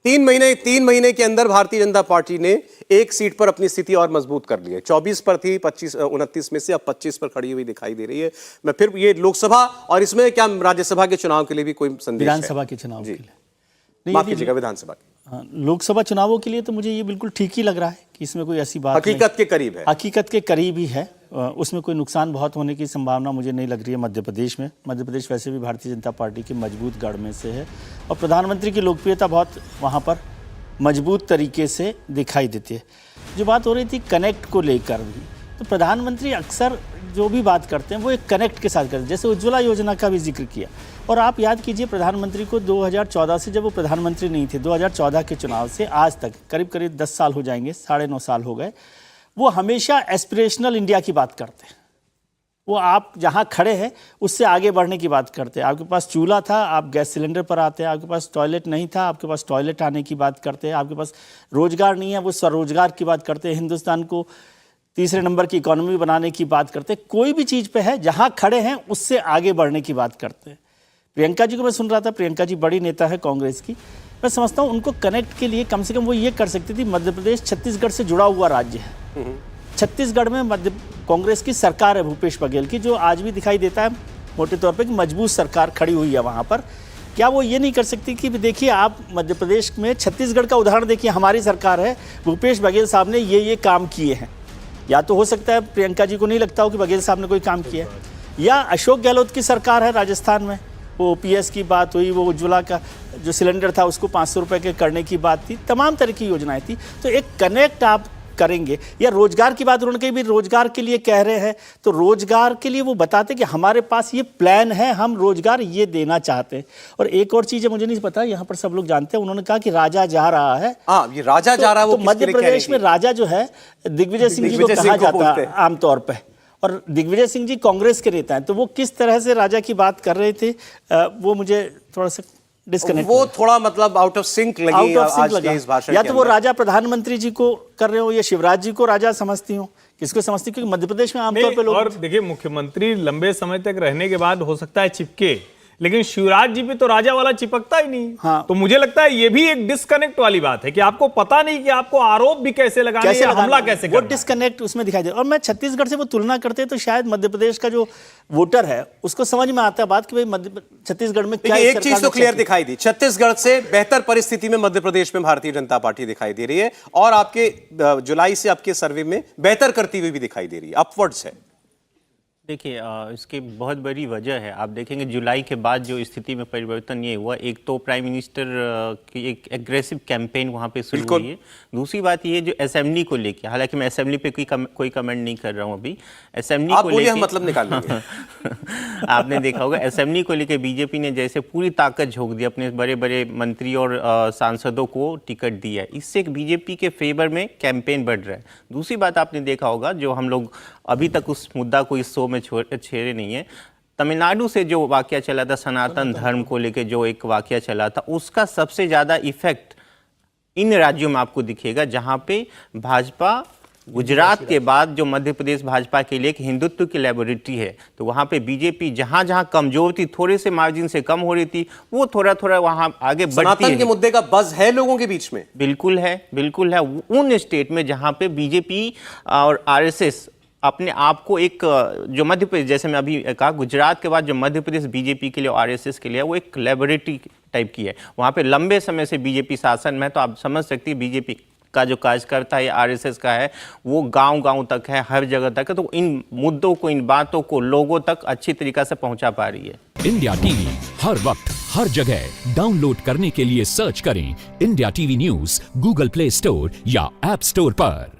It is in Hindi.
तीन महीने के अंदर भारतीय जनता पार्टी ने एक सीट पर अपनी स्थिति और मजबूत कर ली है। 24 पर थी, 29 में से अब 25 पर खड़ी हुई दिखाई दे रही है। मैं फिर ये लोकसभा और इसमें क्या राज्यसभा के चुनाव के लिए भी कोई संदेश है? विधानसभा के चुनाव के लिए माफ कीजिएगा, विधानसभा के। लोकसभा चुनावों के लिए तो मुझे ये बिल्कुल ठीक ही लग रहा है कि इसमें कोई ऐसी बात हकीकत के करीब है, हकीकत के करीब ही है। उसमें कोई नुकसान बहुत होने की संभावना मुझे नहीं लग रही है। मध्य प्रदेश में, मध्य प्रदेश वैसे भी भारतीय जनता पार्टी के मजबूत गढ़ में से है और प्रधानमंत्री की लोकप्रियता बहुत वहाँ पर मजबूत तरीके से दिखाई देती है। जो बात हो रही थी कनेक्ट को लेकर भी, तो प्रधानमंत्री अक्सर जो भी बात करते हैं वो एक कनेक्ट के साथ करते हैं। जैसे उज्ज्वला योजना का भी जिक्र किया, और आप याद कीजिए प्रधानमंत्री को 2014 से, जब वो प्रधानमंत्री नहीं थे, 2014 के चुनाव से आज तक करीब 10 साल हो जाएंगे, 9.5 साल हो गए, वो हमेशा एस्पिरेशनल इंडिया की बात करते हैं। वो आप जहाँ खड़े हैं उससे आगे बढ़ने की बात करते हैं। आपके पास चूल्हा था, आप गैस सिलेंडर पर आते हैं। आपके पास टॉयलेट नहीं था, आपके पास टॉयलेट आने की बात करते हैं। आपके पास रोजगार नहीं है, वो स्वरोजगार की बात करते हैं। हिंदुस्तान को तीसरे नंबर की इकोनॉमी बनाने की बात करते हैं। कोई भी चीज़ पे है जहाँ खड़े हैं उससे आगे बढ़ने की बात करते हैं। प्रियंका जी को मैं सुन रहा था, प्रियंका जी बड़ी नेता है कांग्रेस की। मैं समझता हूँ उनको कनेक्ट के लिए कम से कम वो ये कर सकती थी। मध्य प्रदेश छत्तीसगढ़ से जुड़ा हुआ राज्य है। छत्तीसगढ़ में मध्य कांग्रेस की सरकार है भूपेश बघेल की, जो आज भी दिखाई देता है मोटे तौर पे कि मजबूत सरकार खड़ी हुई है वहाँ पर। क्या वो ये नहीं कर सकती कि देखिए आप मध्य प्रदेश में छत्तीसगढ़ का उदाहरण देखिए, हमारी सरकार है, भूपेश बघेल साहब ने ये काम किए हैं। या तो हो सकता है प्रियंका जी को नहीं लगता हो कि बघेल साहब ने कोई काम किया है, या अशोक गहलोत की सरकार है राजस्थान में, वो ओपीएस की बात हुई, वो उज्ज्वला का जो सिलेंडर था उसको 500 रुपये के करने की बात थी, तमाम तरह की योजनाएं थी। तो एक कनेक्ट आप करेंगे। या रोजगार की बात उन्होंने कही भी रोजगार के लिए कह रहे हैं, तो रोजगार के लिए वो बताते कि हमारे पास ये प्लान है, हम रोजगार ये देना चाहते हैं। और एक और चीज़ है, मुझे नहीं पता, यहाँ पर सब लोग जानते हैं, उन्होंने कहा कि राजा जा रहा है। ये राजा जा रहा है, वो मध्य प्रदेश में राजा जो है दिग्विजय सिंह जी को कहा जाता है आमतौर पर, और दिग्विजय सिंह जी कांग्रेस के नेता हैं, तो वो किस तरह से राजा की बात कर रहे थे वो मुझे थोड़ा सा डिस्कनेक्ट, वो थोड़ा मतलब आउट ऑफ सिंक लगी आज के इस भाषण। या तो वो राजा प्रधानमंत्री जी को कर रहे हो या शिवराज जी को राजा समझती हो, किसको समझती? क्योंकि मध्य प्रदेश में आमतौर पे लोग, और देखिए मुख्यमंत्री लंबे समय तक रहने के बाद हो सकता है चिपके, लेकिन शिवराज जी पे तो राजा वाला चिपकता ही नहीं। हाँ। तो मुझे लगता है ये भी एक डिस्कनेक्ट वाली बात है कि आपको पता नहीं कि आपको आरोप भी कैसे लगाने या हमला कैसे करना, वो डिस्कनेक्ट उसमें दिखाई दे। और मैं छत्तीसगढ़ से वो तुलना करते हैं तो शायद मध्य प्रदेश का जो वोटर है उसको समझ में आता है बात कि भाई छत्तीसगढ़ में क्या। एक चीज तो क्लियर दिखाई दी, छत्तीसगढ़ से बेहतर परिस्थिति में मध्य प्रदेश में भारतीय जनता पार्टी दिखाई दे रही है, और आपके जुलाई से आपके सर्वे में बेहतर करती हुई भी दिखाई दे रही है, अपवर्ड्स है। देखिए इसकी बहुत बड़ी वजह है। आप देखेंगे जुलाई के बाद जो स्थिति में परिवर्तन ये हुआ, एक तो प्राइम मिनिस्टर की एक एग्रेसिव कैंपेन वहाँ पे शुरू हुई है। दूसरी बात ये जो असेंबली को लेके, हालांकि मैं असेंबली पे कोई कमेंट नहीं कर रहा हूँ अभी, असेंबली को लेके मतलब निकाल लेंगे। आपने देखा होगा असेंबली को लेके बीजेपी ने जैसे पूरी ताकत झोंक दी, अपने बड़े बड़े मंत्री और सांसदों को टिकट दिया है। इससे बीजेपी के फेवर में कैंपेन बढ़ रहा है। दूसरी बात आपने देखा होगा, जो हम लोग अभी तक उस मुद्दा को इस शो में छेड़े नहीं है, तमिलनाडु से जो वाकया चला था सनातन धर्म को लेके, जो एक वाकया चला था, उसका सबसे ज्यादा इफेक्ट इन राज्यों में आपको दिखेगा जहां पे भाजपा, गुजरात के बाद जो मध्य प्रदेश भाजपा के लिए एक हिंदुत्व की लेबोरेटरी है, तो वहां पे बीजेपी जहां जहां कमजोर थी, थोड़े से मार्जिन से कम हो रही थी, वो थोड़ा थोड़ा वहां आगे बढ़ती है। सनातन के मुद्दे का बज़ है लोगों के बीच में, बिल्कुल है, बिल्कुल है। उन स्टेट में जहां पे बीजेपी और आरएसएस अपने आप को एक, जो मध्य प्रदेश, जैसे मैं अभी कहा, गुजरात के बाद जो मध्य प्रदेश बीजेपी के लिए और आरएसएस के लिए वो एक लेबोरेटरी टाइप की है। वहाँ पे लंबे समय से बीजेपी शासन में, तो आप समझ सकती है बीजेपी का जो कार्यकर्ता है, आरएसएस का है, वो गांव-गांव तक है, हर जगह तक है, तो इन मुद्दों को, इन बातों को लोगों तक अच्छी तरीक़ा से पहुंचा पा रही है। इंडिया टीवी हर वक्त हर जगह डाउनलोड करने के लिए सर्च करें India TV news Google play store या ऐप स्टोर पर।